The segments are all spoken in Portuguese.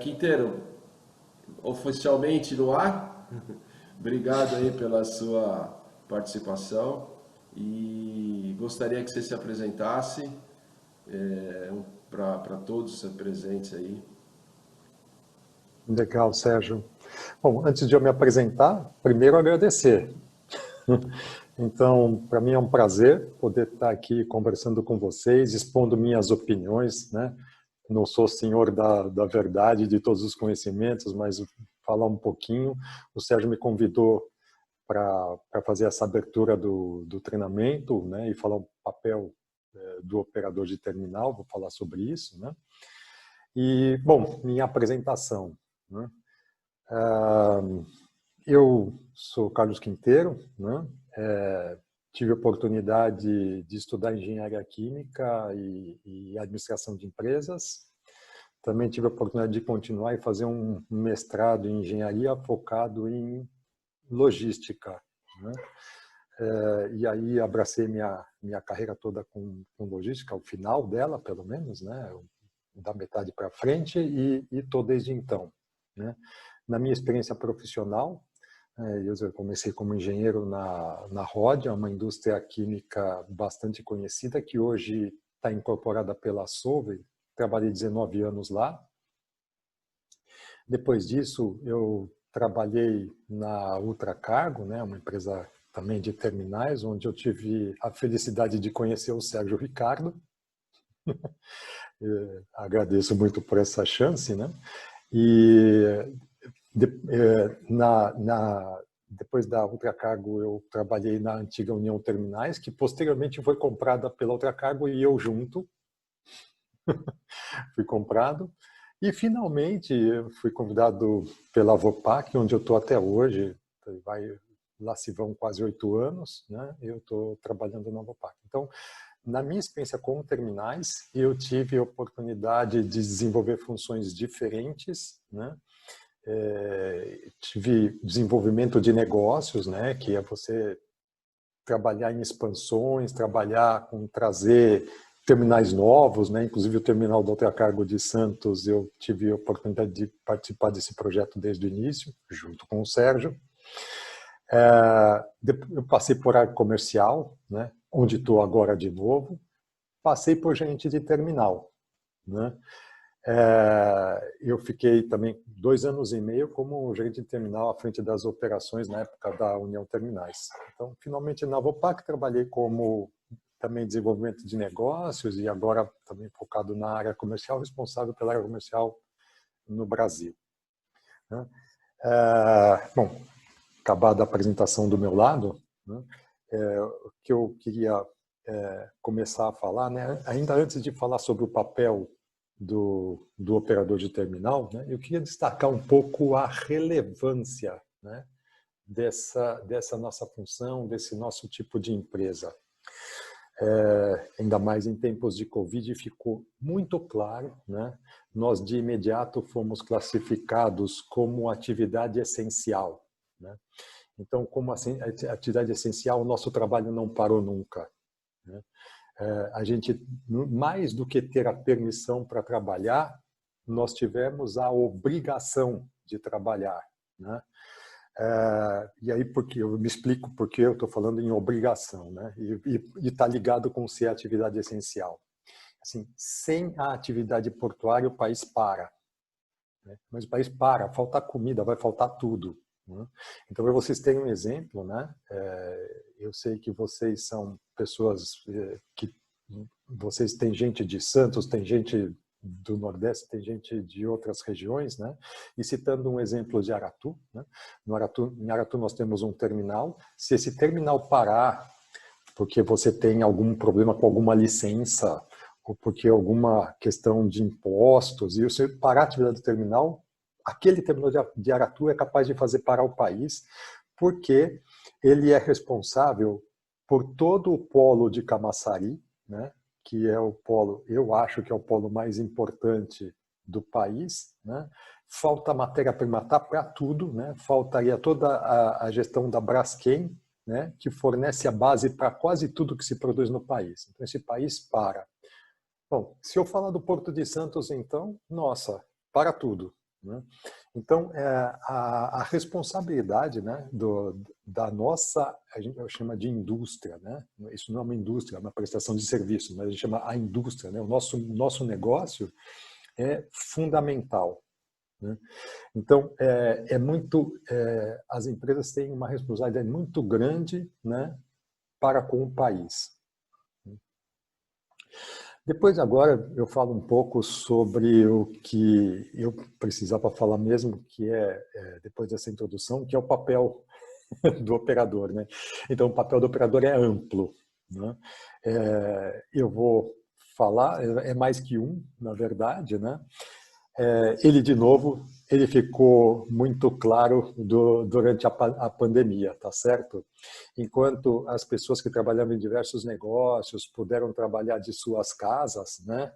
Quinteiro, oficialmente no ar, obrigado aí pela sua participação e gostaria que você se apresentasse para todos os presentes aí. Legal, Sérgio. Bom, antes de eu me apresentar, primeiro agradecer. Então, para mim é um prazer poder estar aqui conversando com vocês, expondo minhas opiniões, né? Não sou senhor da verdade, de todos os conhecimentos, mas falar um pouquinho. O Sérgio me convidou para fazer essa abertura do treinamento, né? E falar o papel do operador de terminal, vou falar sobre isso, né? E, bom, minha apresentação, né? Eu sou Carlos Quinteiro, né? Tive a oportunidade de estudar engenharia química e administração de empresas. Também tive a oportunidade de continuar e fazer um mestrado em engenharia focado em logística, né? E aí abracei minha carreira toda com logística, o final dela, pelo menos, né? Da metade para frente, e estou desde então, né? Na minha experiência profissional, eu comecei como engenheiro na Rodia, uma indústria química bastante conhecida, que hoje está incorporada pela Solvay. Trabalhei 19 anos lá. Depois disso, eu trabalhei na Ultracargo, né, uma empresa também de terminais, onde eu tive a felicidade de conhecer o Sérgio Ricardo. Agradeço muito por essa chance, né? E depois da Ultracargo, eu trabalhei na antiga União Terminais, que posteriormente foi comprada pela Ultracargo e eu junto fui comprado. E finalmente eu fui convidado pela Vopak, onde eu estou até hoje. Lá se vão quase 8 anos, né? Eu estou trabalhando na Vopak. Então, na minha experiência com terminais, eu tive a oportunidade de desenvolver funções diferentes, né? Tive desenvolvimento de negócios, né? Que é você trabalhar em expansões, trabalhar com trazer terminais novos, né? Inclusive o terminal da Ultracargo de Santos, eu tive a oportunidade de participar desse projeto desde o início, junto com o Sérgio. Eu passei por área comercial, né? Onde estou agora de novo. Passei por gerente de terminal, né? Eu fiquei também 2 anos e meio como gerente de terminal à frente das operações na época da União Terminais. Então, finalmente na Vopak trabalhei como também desenvolvimento de negócios e agora também focado na área comercial, responsável pela área comercial no Brasil, né? Bom, acabada a apresentação do meu lado, né? O que eu queria começar a falar, né? Ainda antes de falar sobre o papel do operador de terminal, né? Eu queria destacar um pouco a relevância, né? dessa nossa função, desse nosso tipo de empresa. Ainda mais em tempos de Covid, ficou muito claro, né? Nós de imediato fomos classificados como atividade essencial, né? Então, como assim, atividade essencial, o nosso trabalho não parou nunca, né? A gente, mais do que ter a permissão para trabalhar, nós tivemos a obrigação de trabalhar, né? E aí porque eu me explico porque eu estou falando em obrigação, né? E está ligado com ser atividade essencial. Assim, sem a atividade portuária o país para, né? Mas o país para, falta comida, vai faltar tudo, né? Então, para vocês terem um exemplo, né? Eu sei que vocês são pessoas que vocês têm gente de Santos, tem gente do Nordeste, tem gente de outras regiões, né? E citando um exemplo de Aratu, né? Em Aratu nós temos um terminal. Se esse terminal parar porque você tem algum problema com alguma licença ou porque alguma questão de impostos e você parar a atividade do terminal, aquele terminal de Aratu é capaz de fazer parar o país, porque ele é responsável por todo o polo de Camaçari, né? Que é o polo, eu acho que é o polo mais importante do país, né? Falta matéria-prima para tudo, né? Faltaria toda a gestão da Braskem, né? Que fornece a base para quase tudo que se produz no país. Então, esse país para. Bom, se eu falar do Porto de Santos, então, nossa, para tudo, né? Então, a responsabilidade, né, da nossa, a gente chama de indústria, né? Isso não é uma indústria, é uma prestação de serviço, mas a gente chama a indústria, né? O nosso negócio é fundamental, né? Então, as empresas têm uma responsabilidade muito grande, né, para com o país. Depois, agora, eu falo um pouco sobre o que eu precisava falar mesmo, que depois dessa introdução, que é o papel do operador, né? Então, o papel do operador é amplo, né? Eu vou falar, é mais que um, na verdade, né? Ele, de novo, ele ficou muito claro durante a pandemia, tá certo? Enquanto as pessoas que trabalhavam em diversos negócios puderam trabalhar de suas casas, né?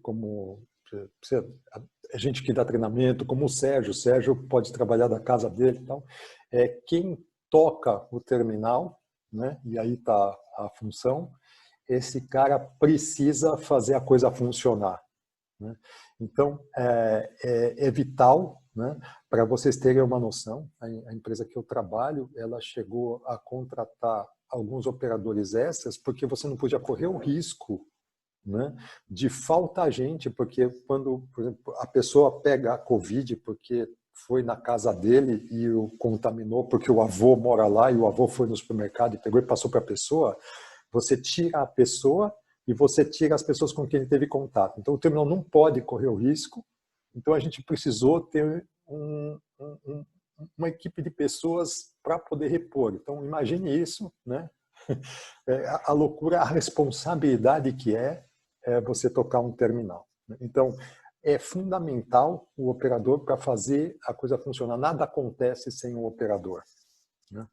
Como a gente que dá treinamento, como o Sérgio pode trabalhar da casa dele, então, quem toca o terminal, né? E aí está a função. Esse cara precisa fazer a coisa funcionar, né? Então, é vital, né? Para vocês terem uma noção, a empresa que eu trabalho, ela chegou a contratar alguns operadores extras porque você não podia correr o risco, né, de faltar gente, porque quando, por exemplo, a pessoa pega a Covid porque foi na casa dele e o contaminou porque o avô mora lá e o avô foi no supermercado e pegou e passou para a pessoa, você tira a pessoa e você tira as pessoas com quem ele teve contato. Então, o terminal não pode correr o risco. Então, a gente precisou ter uma equipe de pessoas para poder repor. Então, imagine isso, né? A loucura, a responsabilidade que é você tocar um terminal. Então, é fundamental o operador para fazer a coisa funcionar. Nada acontece sem o operador, né?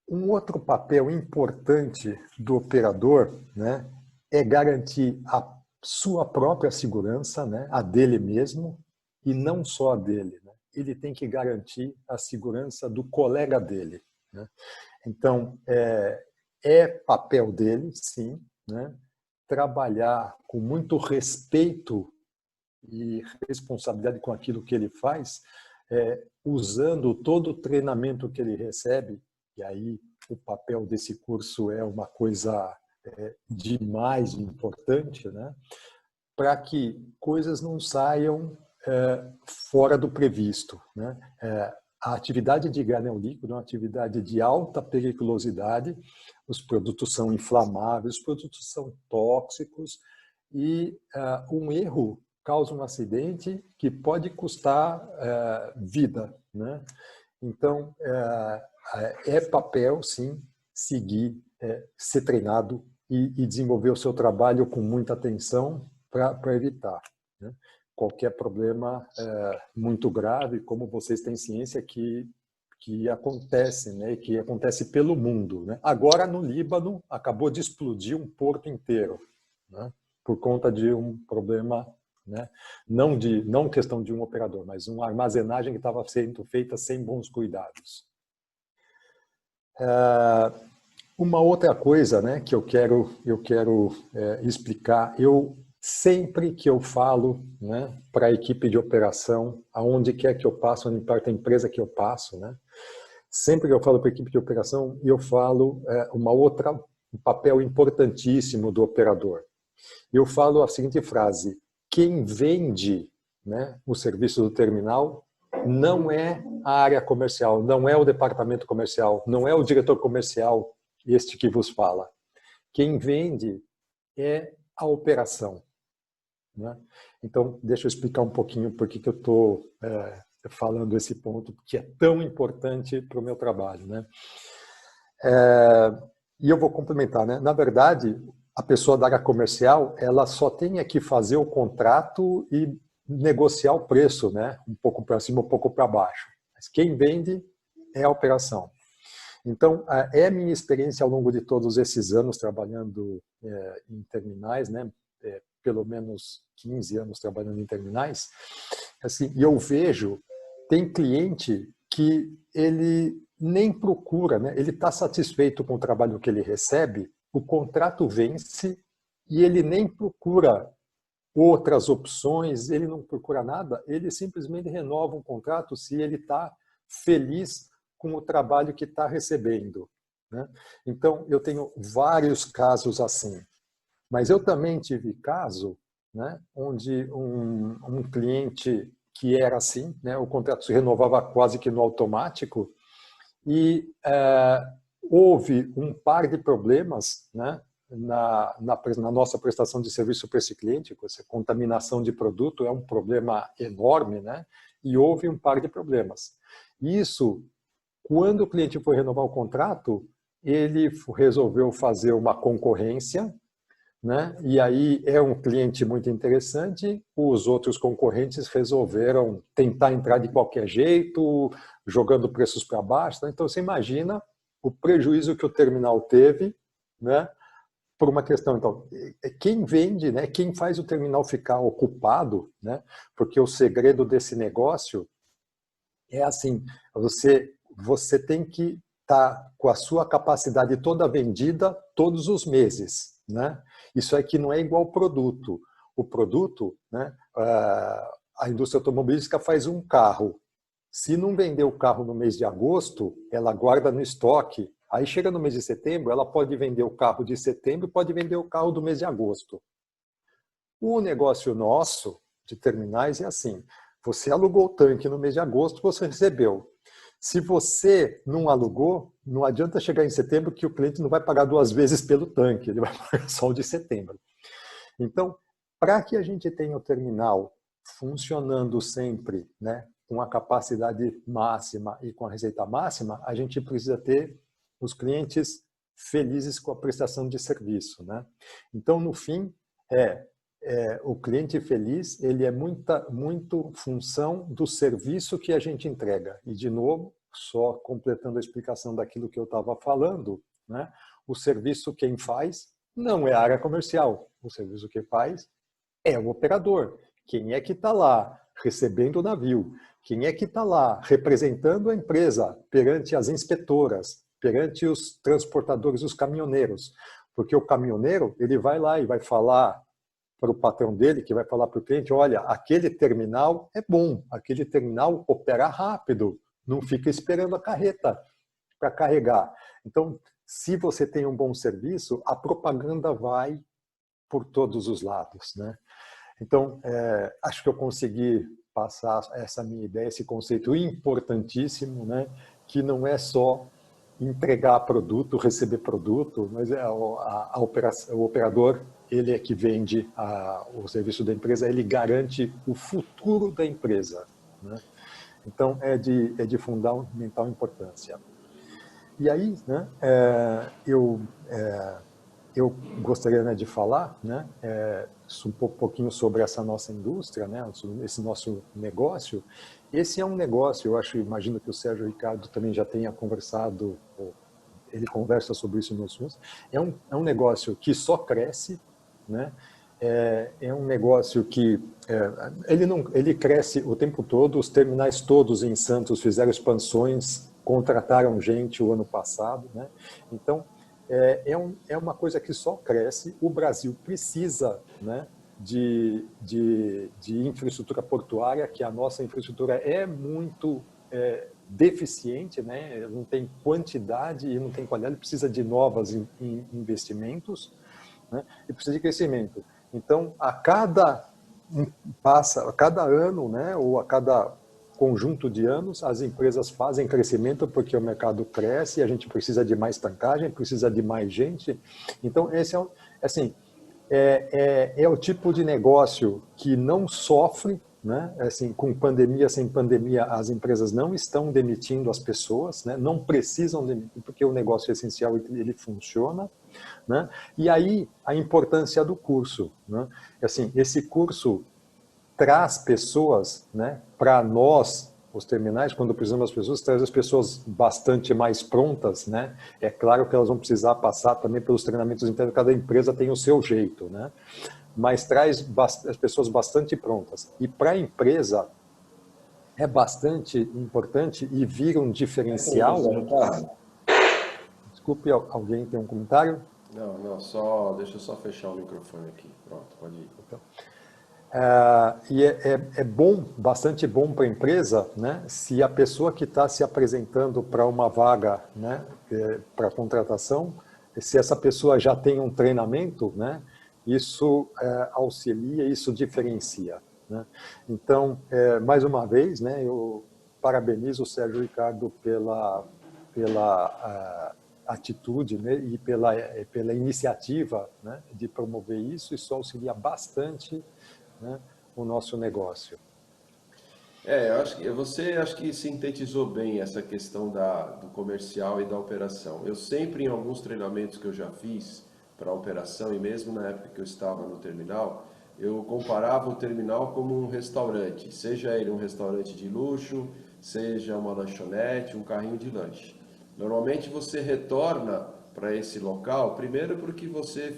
Um outro papel importante do operador, né, é garantir a sua própria segurança, né, a dele mesmo, e não só a dele, né? Ele tem que garantir a segurança do colega dele, né? Então, é papel dele, sim, né, trabalhar com muito respeito e responsabilidade com aquilo que ele faz, usando todo o treinamento que ele recebe. E aí o papel desse curso é uma coisa de mais importante, né? Para que coisas não saiam fora do previsto, né? A atividade de granel líquido é uma atividade de alta periculosidade, os produtos são inflamáveis, os produtos são tóxicos e um erro causa um acidente que pode custar vida, né? Então, é papel, sim, seguir, ser treinado e desenvolver o seu trabalho com muita atenção para evitar, né, qualquer problema muito grave, como vocês têm ciência que acontece, né, que acontece pelo mundo, né? Agora, no Líbano, acabou de explodir um porto inteiro, né, por conta de um problema, né, não questão de um operador, mas uma armazenagem que estava sendo feita sem bons cuidados. Uma outra coisa, né, que eu quero explicar, sempre que eu falo, né, para a equipe de operação, aonde quer que eu passo, não importa a empresa que eu passo, né, sempre que eu falo para a equipe de operação, eu falo um papel importantíssimo do operador. Eu falo a seguinte frase: quem vende, né, o serviço do terminal não é a área comercial, não é o departamento comercial, não é o diretor comercial, este que vos fala. Quem vende é a operação, né? Então, deixa eu explicar um pouquinho por que eu estou falando esse ponto, que é tão importante para o meu trabalho, né? E eu vou complementar, né? Na verdade, a pessoa da área comercial, ela só tem que fazer o contrato e negociar o preço, né? Um pouco para cima, um pouco para baixo. Mas quem vende é a operação. Então, é a minha experiência ao longo de todos esses anos trabalhando em terminais, né? Pelo menos 15 anos trabalhando em terminais, assim, e eu vejo, tem cliente que ele nem procura, né? Ele está satisfeito com o trabalho que ele recebe, o contrato vence e ele nem procura outras opções, ele não procura nada, ele simplesmente renova um contrato se ele está feliz com o trabalho que está recebendo, né? Então, eu tenho vários casos assim. Mas eu também tive caso, né, onde um cliente que era assim, né, o contrato se renovava quase que no automático, e houve um par de problemas, né, na nossa prestação de serviço para esse cliente. Essa contaminação de produto é um problema enorme, né, e houve um par de problemas. Isso, quando o cliente foi renovar o contrato, ele resolveu fazer uma concorrência, né? E aí é um cliente muito interessante, os outros concorrentes resolveram tentar entrar de qualquer jeito, jogando preços para baixo, né? Então você imagina o prejuízo que o terminal teve, né? Por uma questão, então, quem vende, né? Quem faz o terminal ficar ocupado, né? Porque o segredo desse negócio é assim, você tem que estar com a sua capacidade toda vendida todos os meses, né? Isso aqui não é igual ao produto. O produto, né, a indústria automobilística faz um carro. Se não vender o carro no mês de agosto, ela guarda no estoque. Aí chega no mês de setembro, ela pode vender o carro de setembro e pode vender o carro do mês de agosto. O negócio nosso de terminais é assim: você alugou o tanque no mês de agosto, você recebeu. Se você não alugou, não adianta chegar em setembro que o cliente não vai pagar 2 vezes pelo tanque, ele vai pagar só o de setembro. Então, para que a gente tenha o terminal funcionando sempre, né, com a capacidade máxima e com a receita máxima, a gente precisa ter os clientes felizes com a prestação de serviço, né? Então, no fim, o cliente feliz, ele é muito função do serviço que a gente entrega. E, de novo, só completando a explicação daquilo que eu estava falando, né? O serviço quem faz não é a área comercial. O serviço que faz é o operador. Quem é que está lá recebendo o navio? Quem é que está lá representando a empresa perante as inspetoras, perante os transportadores, os caminhoneiros? Porque o caminhoneiro, ele vai lá e vai falar para o patrão dele, que vai falar para o cliente: olha, aquele terminal é bom, aquele terminal opera rápido, não fica esperando a carreta para carregar. Então, se você tem um bom serviço, a propaganda vai por todos os lados, né? Então, acho que eu consegui passar essa minha ideia, esse conceito importantíssimo, né? Que não é só entregar produto, receber produto, mas o operador, ele é que vende o serviço da empresa, ele garante o futuro da empresa, né? Então, é de fundamental importância. E aí, né, eu gostaria, né, de falar, né, um pouquinho sobre essa nossa indústria, né, esse nosso negócio. Esse é um negócio, imagino que o Sérgio Ricardo também já tenha conversado, ele conversa sobre isso nos cursos. É um negócio que só cresce, né? É um negócio que ele cresce o tempo todo. Os terminais todos em Santos fizeram expansões, contrataram gente o ano passado, né? Então, é uma coisa que só cresce. O Brasil precisa, né, de infraestrutura portuária, que a nossa infraestrutura é muito deficiente, né? Não tem quantidade e não tem qualidade, precisa de novos investimentos, né? E precisa de crescimento. Então, a cada ano, né, ou a cada conjunto de anos, as empresas fazem crescimento porque o mercado cresce, a gente precisa de mais tankagem, precisa de mais gente. Então, esse é o tipo de negócio que não sofre, né? Assim, com pandemia, sem pandemia, as empresas não estão demitindo as pessoas, né? Não precisam demitir, porque o negócio é essencial e ele funciona, né? E aí a importância do curso, né? Assim, esse curso traz pessoas, né, para nós, os terminais, quando precisamos das pessoas, traz as pessoas bastante mais prontas, né? É claro que elas vão precisar passar também pelos treinamentos internos, cada empresa tem o seu jeito, né? Mas traz as pessoas bastante prontas. E para a empresa é bastante importante e vira um diferencial. Desculpe, alguém tem um comentário? Não, deixa eu só fechar o microfone aqui. Pronto, pode ir. É bom, bastante bom para a empresa, né, se a pessoa que está se apresentando para uma vaga, né, para contratação, se essa pessoa já tem um treinamento, né, isso auxilia, isso diferencia. Né? Então, mais uma vez, né, eu parabenizo o Sérgio Ricardo pela atitude, né, e pela iniciativa, né, de promover isso. Isso auxilia bastante, né, o nosso negócio. Eu acho que você acho que sintetizou bem essa questão do comercial e da operação. Eu sempre, em alguns treinamentos que eu já fiz para a operação, e mesmo na época que eu estava no terminal, eu comparava o terminal como um restaurante, seja ele um restaurante de luxo, seja uma lanchonete, um carrinho de lanche. Normalmente você retorna para esse local, primeiro porque você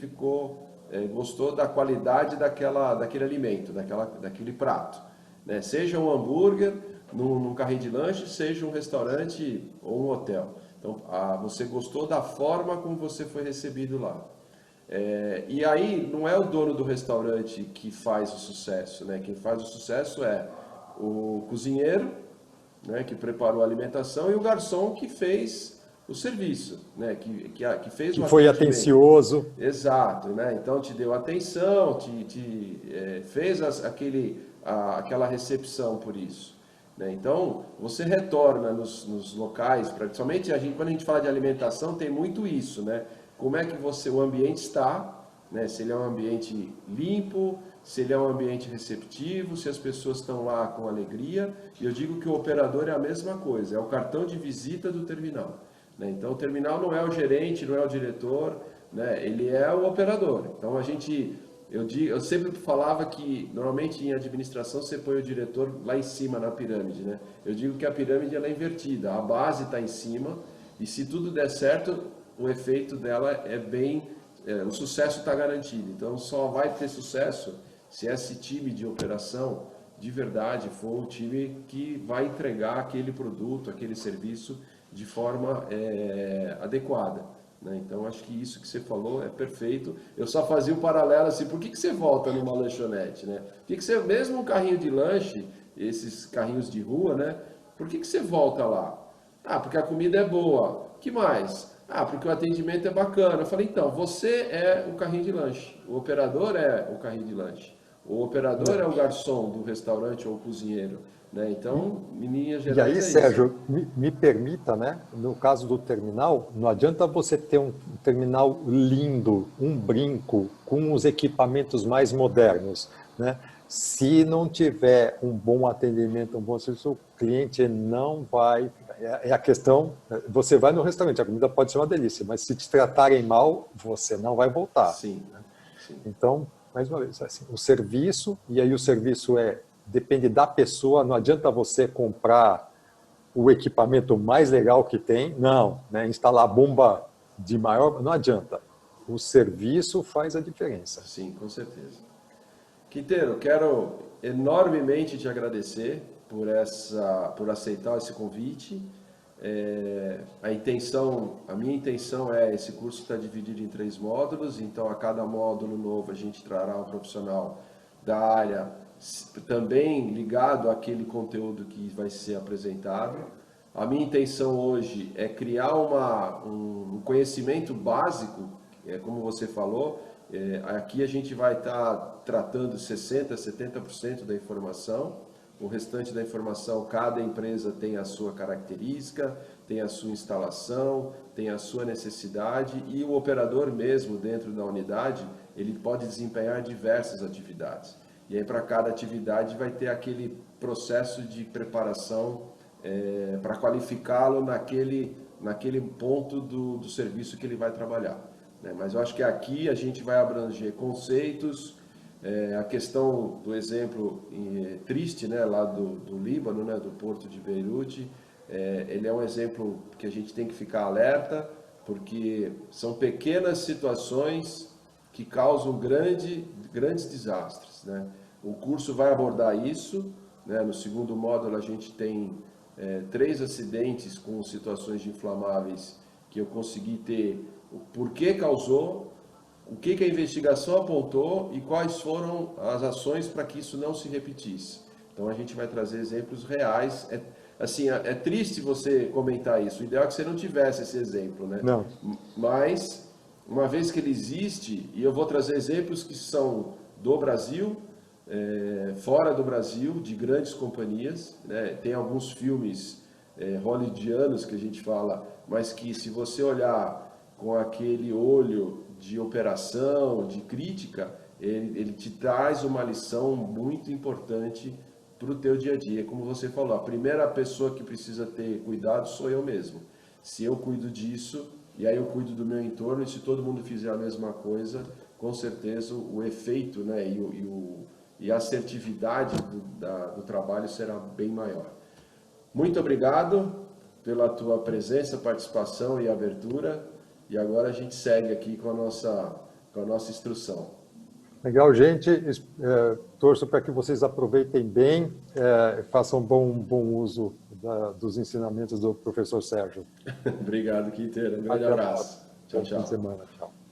gostou da qualidade daquele alimento, daquele prato, né? Seja um hambúrguer num carrinho de lanche, seja um restaurante ou um hotel. Então, você gostou da forma como você foi recebido lá. E aí, não é o dono do restaurante que faz o sucesso, né? Quem faz o sucesso é o cozinheiro, né, que preparou a alimentação, e o garçom que fez o serviço, né, que fez Que o foi atendimento. atencioso. Exato, né? Então te deu atenção, fez aquela recepção por isso. Né? Então você retorna nos locais, principalmente quando a gente fala de alimentação, tem muito isso, né? Como é que o ambiente está, né? Se ele é um ambiente limpo, se ele é um ambiente receptivo, se as pessoas estão lá com alegria. E eu digo que o operador é a mesma coisa, é o cartão de visita do terminal. Né? Então o terminal não é o gerente, não é o diretor, né? Ele é o operador. Então eu sempre falava que normalmente em administração você põe o diretor lá em cima na pirâmide, né? Eu digo que a pirâmide ela é invertida, a base está em cima e se tudo der certo, o efeito dela o sucesso está garantido. Então só vai ter sucesso se esse time de operação de verdade for o time que vai entregar aquele produto, aquele serviço de forma adequada. Né? Então acho que isso que você falou é perfeito. Eu só fazia um paralelo assim, por que você volta numa lanchonete? Né? Por que você, mesmo um carrinho de lanche, esses carrinhos de rua, né? Por que você volta lá? Ah, porque a comida é boa. Que mais? Ah, porque o atendimento é bacana. Eu falei, então, você é o carrinho de lanche. O operador é o carrinho de lanche. O operador é o garçom do restaurante ou o cozinheiro. Né? Então, em linhas E gerais aí, é isso. Sérgio, me permita, né? No caso do terminal, não adianta você ter um terminal lindo, um brinco, com os equipamentos mais modernos, né? Se não tiver um bom atendimento, um bom serviço, o cliente não vai. É a questão. Você vai no restaurante, a comida pode ser uma delícia, mas se te tratarem mal, você não vai voltar. Sim, sim. Então, mais uma vez, assim, o serviço, e aí o serviço depende da pessoa, não adianta você comprar o equipamento mais legal que tem, não, né? Instalar a bomba de maior, não adianta. O serviço faz a diferença. Sim, com certeza. Quinteiro, quero enormemente te agradecer por aceitar esse convite. A minha intenção esse curso está dividido em 3 módulos, então a cada módulo novo a gente trará um profissional da área também ligado àquele conteúdo que vai ser apresentado. A minha intenção hoje é criar um conhecimento básico, como você falou. Aqui a gente vai estar tratando 60%, 70% da informação. O restante da informação, cada empresa tem a sua característica, tem a sua instalação, tem a sua necessidade e o operador mesmo dentro da unidade, ele pode desempenhar diversas atividades. E aí para cada atividade vai ter aquele processo de preparação para qualificá-lo naquele ponto do serviço que ele vai trabalhar. Né? Mas eu acho que aqui a gente vai abranger conceitos, a questão do exemplo triste, né, lá do Líbano, né, do porto de Beirute, ele é um exemplo que a gente tem que ficar alerta, porque são pequenas situações que causam grandes desastres. Né? O curso vai abordar isso. Né? No segundo módulo a gente tem 3 acidentes com situações de inflamáveis que eu consegui ter o porquê causou, o que a investigação apontou e quais foram as ações para que isso não se repetisse. Então a gente vai trazer exemplos reais. Assim, é triste você comentar isso. O ideal é que você não tivesse esse exemplo, né? Não. Mas, uma vez que ele existe, e eu vou trazer exemplos que são do Brasil, fora do Brasil, de grandes companhias, né? Tem alguns filmes hollywoodianos que a gente fala, mas que se você olhar com aquele olho de operação, de crítica, ele te traz uma lição muito importante para o teu dia a dia. Como você falou, a primeira pessoa que precisa ter cuidado sou eu mesmo. Se eu cuido disso, e aí eu cuido do meu entorno, e se todo mundo fizer a mesma coisa, com certeza o efeito, né, e a assertividade do trabalho será bem maior. Muito obrigado pela tua presença, participação e abertura. E agora a gente segue aqui com a nossa instrução. Legal, gente. Torço para que vocês aproveitem bem, façam bom uso dos ensinamentos do professor Sérgio. Obrigado, Quinteiro. Um grande abraço. Tchau, tchau. Boa semana. Tchau.